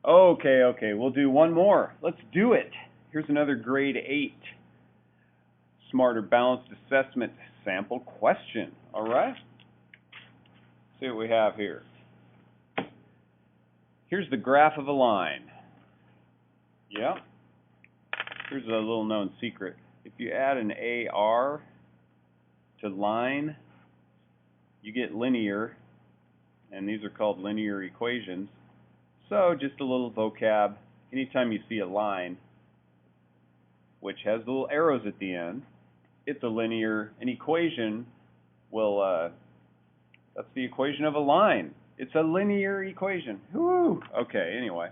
Okay, we'll do one more. Let's do it. Here's another grade 8 Smarter Balanced Assessment sample question. All right? See what we have here. Here's the graph of a line. Yeah. Here's a little known secret. If you add an AR to line, you get linear, and these are called linear equations. So just a little vocab. Anytime you see a line which has little arrows at the end, it's a linear. An equation will, that's the equation of a line. It's a linear equation. Woo! Okay, anyway.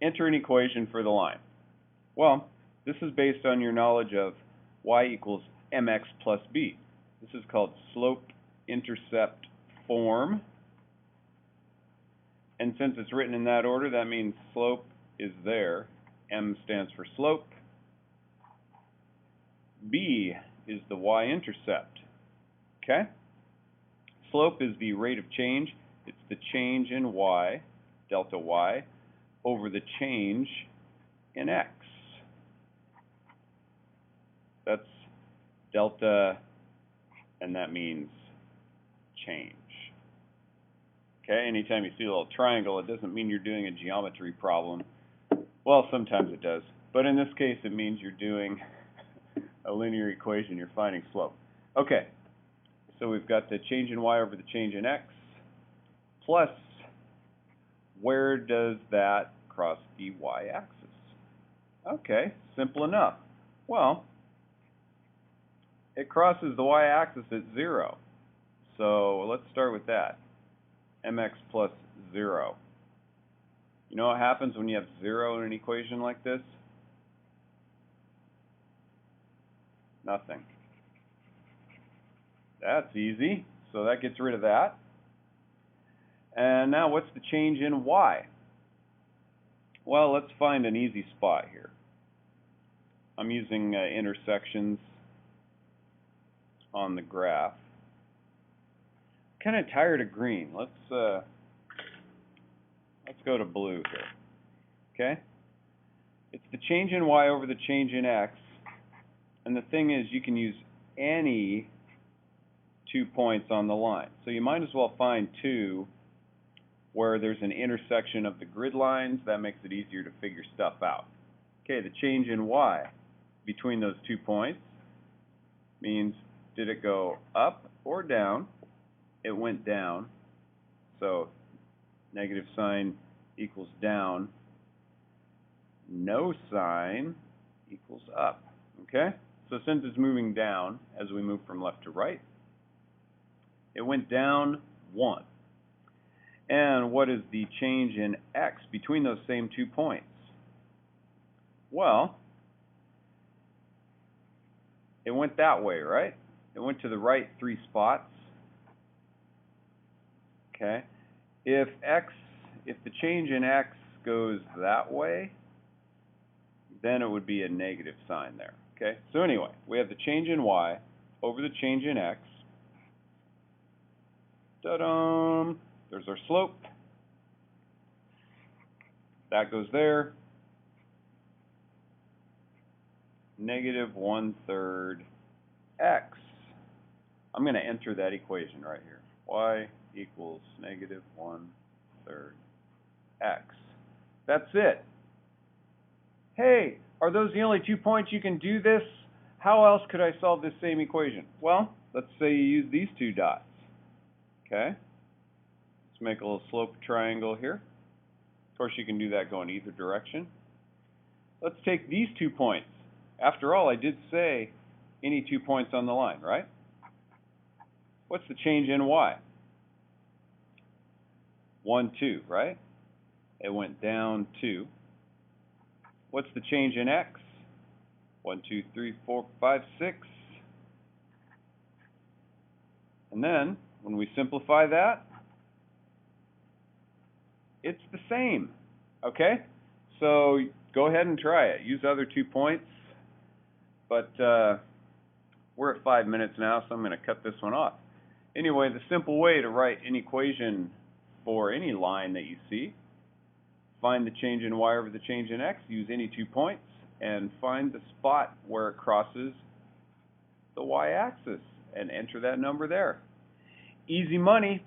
Enter an equation for the line. Well, this is based on your knowledge of y equals mx plus b. This is called slope-intercept form. And since it's written in that order, that means slope is there. M stands for slope. B is the y-intercept. Okay? Slope is the rate of change. It's the change in y, delta y, over the change in x. That's delta, and that means change. Okay, anytime you see a little triangle, it doesn't mean you're doing a geometry problem. Well, sometimes it does. But in this case, it means you're doing a linear equation. You're finding slope. Okay, so we've got the change in y over the change in x, plus where does that cross the y-axis? Okay, simple enough. Well, it crosses the y-axis at 0. So let's start with that. Mx plus 0. You know what happens when you have 0 in an equation like this? Nothing. That's easy. So that gets rid of that. And now what's the change in y? Well, let's find an easy spot here. I'm using intersections on the graph. Kind of tired of green. Let's go to blue here. Okay? It's the change in y over the change in x. And the thing is, you can use any 2 points on the line. So you might as well find 2 where there's an intersection of the grid lines. That makes it easier to figure stuff out. Okay, the change in y between those 2 points means, did it go up or down? It went down. So negative sign equals down. No sign equals up. Okay? So since it's moving down as we move from left to right, it went down 1. And what is the change in x between those same 2 points? Well, it went that way, right? It went to the right 3 spots. Okay. If the change in x goes that way, then it would be a negative sign there. Okay. So anyway, we have the change in y over the change in x. Ta-da! There's our slope. That goes there. Negative 1/3 x. I'm going to enter that equation right here. Y equals negative 1/3 x. That's it. Hey, are those the only 2 points you can do this? How else could I solve this same equation? Well, let's say you use these 2 dots. Okay? Let's make a little slope triangle here. Of course, you can do that going either direction. Let's take these 2 points. After all, I did say any 2 points on the line, right? What's the change in y? 1, 2, right? It went down 2. What's the change in x? 1, 2, 3, 4, 5, 6. And then, when we simplify that, it's the same. Okay? So go ahead and try it. Use other 2 points. But we're at 5 minutes now, so I'm going to cut this one off. Anyway, the simple way to write an equation for any line that you see, Find the change in y over the change in x, use any 2 points, and find the spot where it crosses the y-axis, and enter that number there. Easy money,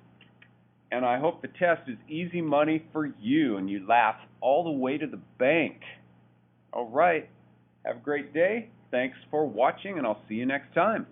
and I hope the test is easy money for you, and you laugh all the way to the bank. All right, have a great day. Thanks for watching, and I'll see you next time.